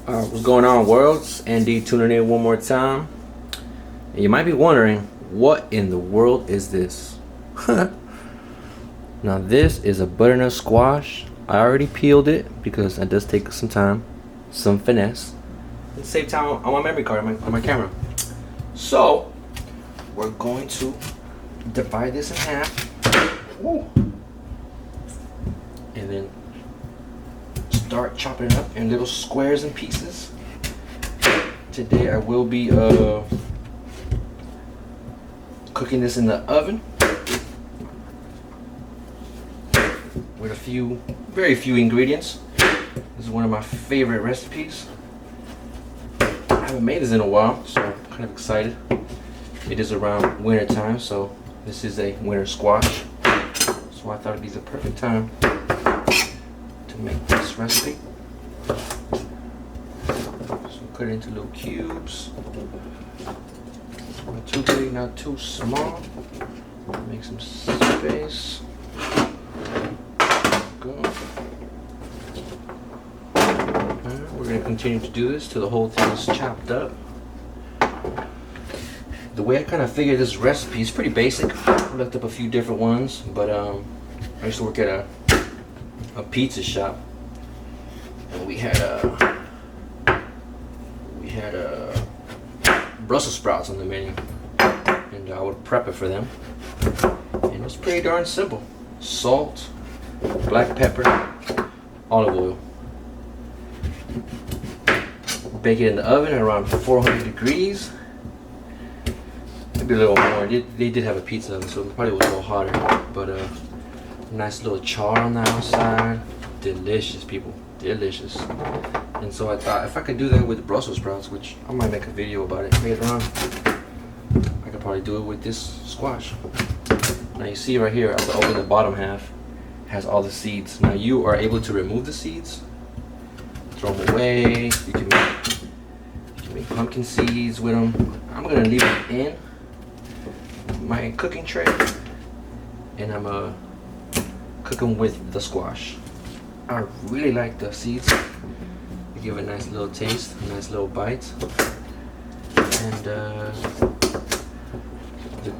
What's going on, worlds? Andy tuning in one more time. And you might be wondering, what in the world is this? Now this is a butternut squash. I already peeled it because that does take some time, some finesse, and save time on my memory card, on my camera. So we're going to divide this in half. Woo. And then start chopping it up in little squares and pieces. Today I will be cooking this in the oven with very few ingredients. This is one of my favorite recipes. I haven't made this in a while, so I'm kind of excited. It is around winter time, so this is a winter squash. So I thought it'd be the perfect time to make this recipe. So cut it into little cubes. Not too big, not too small. Make some space. Go. Right, we're going to continue to do this till the whole thing is chopped up. The way I kind of figured this recipe is pretty basic. I looked up a few different ones, but I used to work at a pizza shop, and we had Brussels sprouts on the menu, and I would prep it for them, and it was pretty darn simple. Salt, black pepper, olive oil. Bake it in the oven at around 400 degrees, maybe a little more. They did have a pizza oven, so it probably was a little hotter, but nice little char on the outside. Delicious, people, delicious. And so I thought if I could do that with Brussels sprouts, which I might make a video about it later on, I could probably do it with this squash. Now you see right here, I'll open the bottom half, has all the seeds. Now you are able to remove the seeds, throw them away. You can make pumpkin seeds with them. I'm gonna leave them in my cooking tray, and I'm cook them with the squash. I really like the seeds. They give a nice little taste, a nice little bite, and they're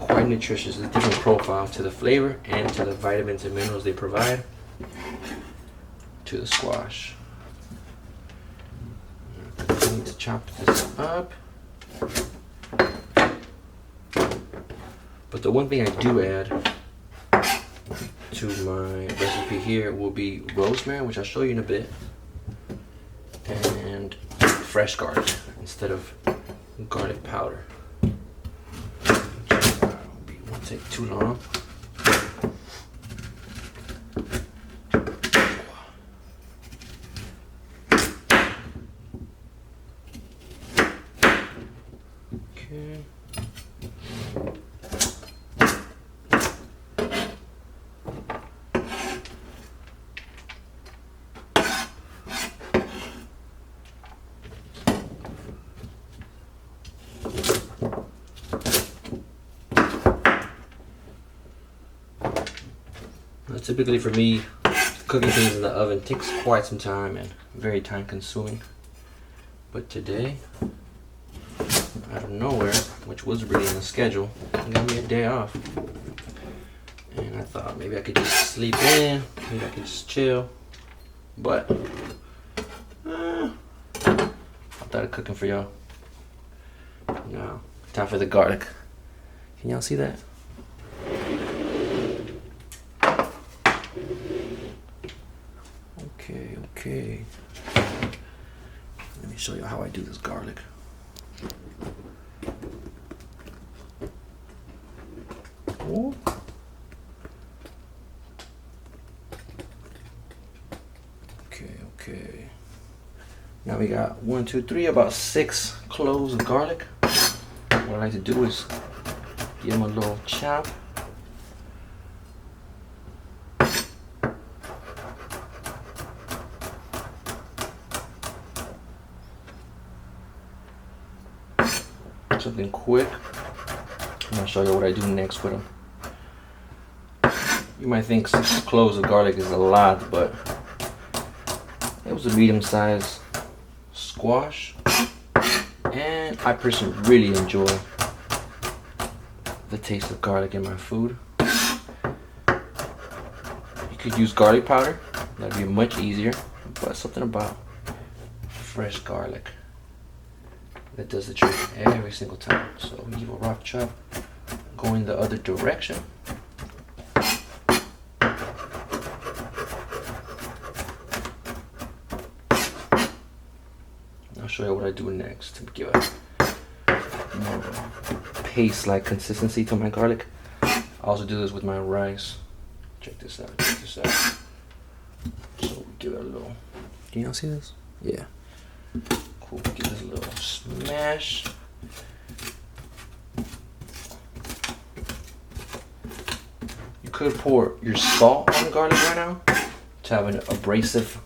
quite nutritious. There's a different profile to the flavor and to the vitamins and minerals they provide to the squash. Continue to chop this up. But the one thing I do add to my recipe here will be rosemary, which I'll show you in a bit, and fresh garlic instead of garlic powder. Won't take too long. Okay. Typically for me, cooking things in the oven takes quite some time and very time consuming. But today, out of nowhere, which was really in the schedule, got me a day off. And I thought maybe I could just sleep in, maybe I could just chill. But I thought of cooking for y'all. Now, time for the garlic. Can y'all see that? Okay. Let me show you how I do this garlic. Oh. Okay. Now we got 1, 2, 3, about 6 cloves of garlic. What I like to do is give them a little chop. Something quick. I'm gonna show you what I do next with them. You might think 6 cloves of garlic is a lot, but it was a medium-sized squash, and I personally really enjoy the taste of garlic in my food. You could use garlic powder, that'd be much easier, but something about fresh garlic that does the trick every single time. So evil rock chop going the other direction. I'll show you what I do next to give a more of a paste-like consistency to my garlic. I also do this with my rice. Check this out, check this out. So we give it a little, can y'all see this? Yeah. Cool, give this a little smash. You could pour your salt on the garlic right now to have an abrasive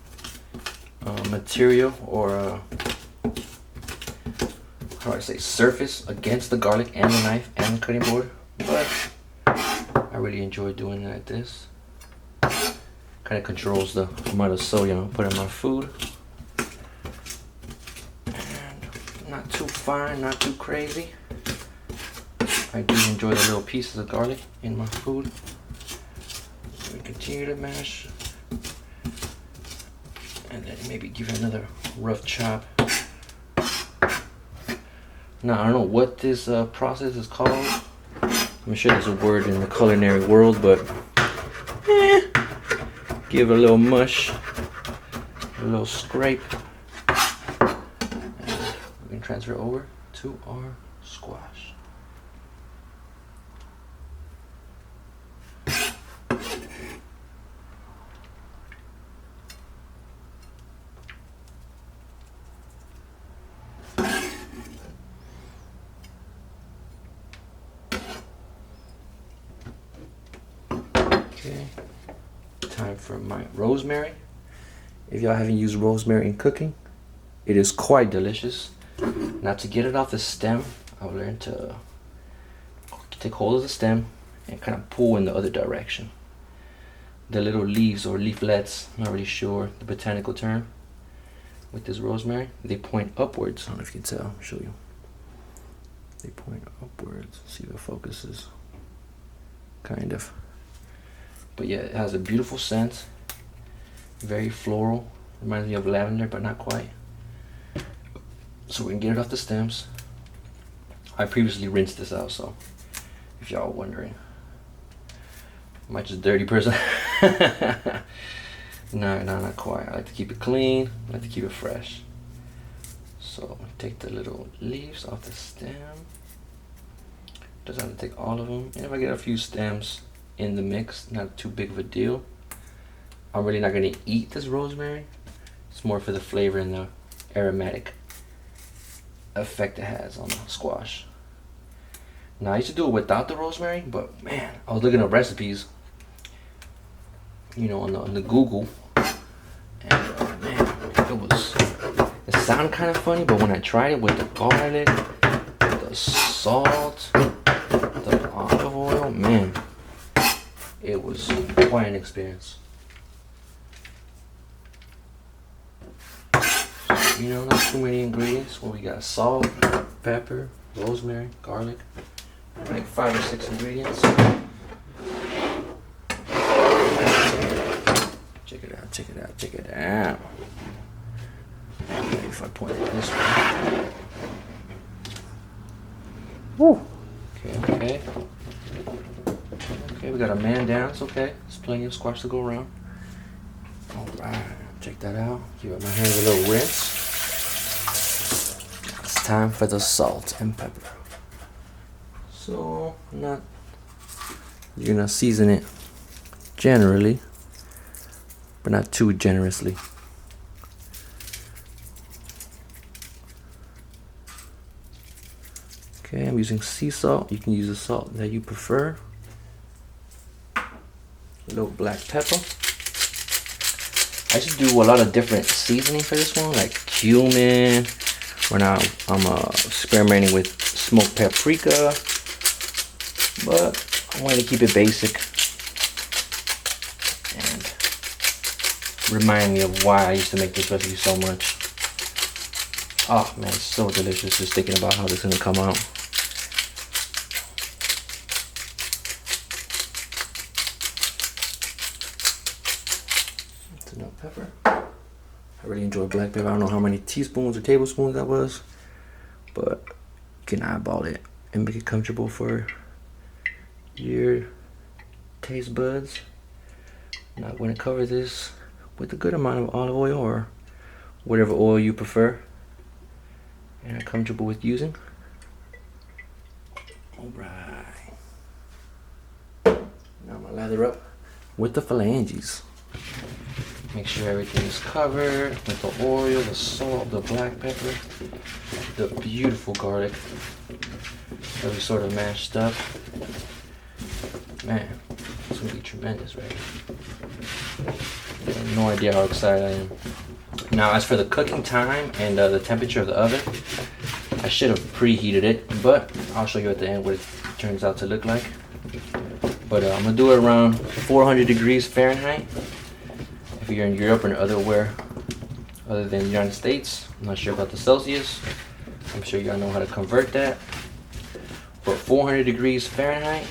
material, or how do I say, surface against the garlic and the knife and the cutting board. But I really enjoy doing it like this. Kind of controls the amount of sodium I put in my food. And not too fine, not too crazy. I do enjoy the little pieces of garlic in my food. We continue to mash. And then maybe give it another rough chop. Now, I don't know what this process is called. I'm sure there's a word in the culinary world, but give it a little mush, a little scrape, and we can transfer over to our squash. Okay, time for my rosemary. If y'all haven't used rosemary in cooking, it is quite delicious. Now, to get it off the stem, I've learned to take hold of the stem and kind of pull in the other direction. The little leaves or leaflets, I'm not really sure the botanical term, with this rosemary, they point upwards. I don't know if you can tell, I'll show you. They point upwards. See if it focuses. Kind of. But yeah, it has a beautiful scent. Very floral. Reminds me of lavender, but not quite. So we can get it off the stems. I previously rinsed this out, so if y'all are wondering. Am I just a dirty person? No, not quite. I like to keep it clean. I like to keep it fresh. So take the little leaves off the stem. Doesn't have to take all of them. And if I get a few stems in the mix, not too big of a deal. I'm really not gonna eat this rosemary. It's more for the flavor and the aromatic effect it has on the squash. Now, I used to do it without the rosemary, but man, I was looking at recipes, you know, on the Google, and man, it sounded kind of funny, but when I tried it with the garlic, the salt, the olive oil, man, it was quite an experience. You know, not too many ingredients. Well, we got salt, pepper, rosemary, garlic, like 5 or 6 ingredients. Check it out, check it out, check it out. Maybe if I point it this way. Woo. Okay. Okay, we got a man down. It's okay. There's plenty of squash to go around. All right, check that out. Give my hands a little rinse. It's time for the salt and pepper. So, you're gonna season it generally, but not too generously. Okay, I'm using sea salt. You can use the salt that you prefer. A little black pepper. I should do a lot of different seasoning for this one, like cumin. Right now I'm experimenting with smoked paprika, but I wanted to keep it basic and remind me of why I used to make this recipe so much. Oh man, it's so delicious just thinking about how this is gonna come out. Butternut pepper. I really enjoy black pepper. I don't know how many teaspoons or tablespoons that was, but you can eyeball it and make it comfortable for your taste buds. Now I'm going to cover this with a good amount of olive oil or whatever oil you prefer and are comfortable with using. Alright. Now I'm going to lather up with the phalanges. Make sure everything is covered with the oil, the salt, the black pepper, the beautiful garlic. Every sort of mashed up. Man, it's gonna be tremendous, right? I have no idea how excited I am. Now, as for the cooking time and the temperature of the oven, I should have preheated it, but I'll show you at the end what it turns out to look like. But I'm gonna do it around 400 degrees Fahrenheit. If you're in Europe or other than the United States, I'm not sure about the Celsius. I'm sure y'all know how to convert that. But 400 degrees Fahrenheit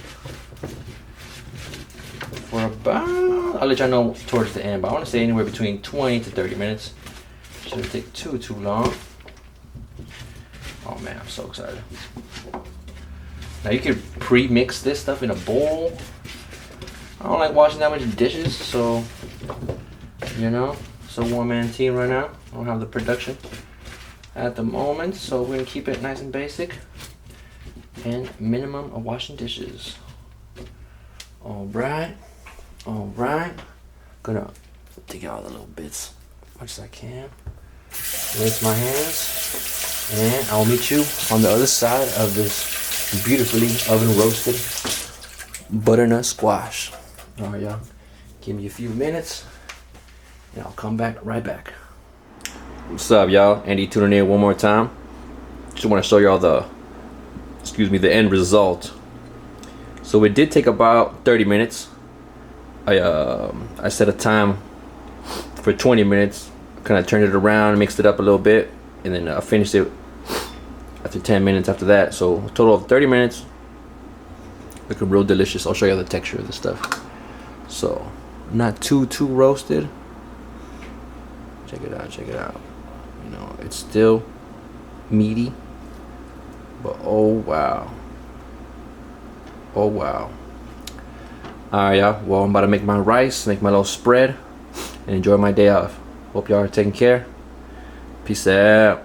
for about, I'll let y'all know towards the end, but I want to say anywhere between 20 to 30 minutes. Shouldn't take too long. Oh man, I'm so excited. Now you can pre-mix this stuff in a bowl. I don't like washing that many dishes, so you know, it's a one-man team right now. I don't have the production at the moment, so we're gonna keep it nice and basic and minimum of washing dishes. All right. Gonna take out all the little bits as much as I can. Rinse my hands, and I'll meet you on the other side of this beautifully oven roasted butternut squash. All right, y'all. Give me a few minutes, and I'll come back right back. What's up, y'all? Andy tuning in one more time. Just want to show y'all the end result. So it did take about 30 minutes. I set a time for 20 minutes. Kind of turned it around, mixed it up a little bit, and then finished it after 10 minutes after that. So a total of 30 minutes. Looking real delicious. I'll show you the texture of the stuff. So not too roasted. Check it out. You know, it's still meaty, but oh wow. Alright, y'all. Well, I'm about to make my rice, make my little spread, and enjoy my day off. Hope y'all are taking care. Peace out.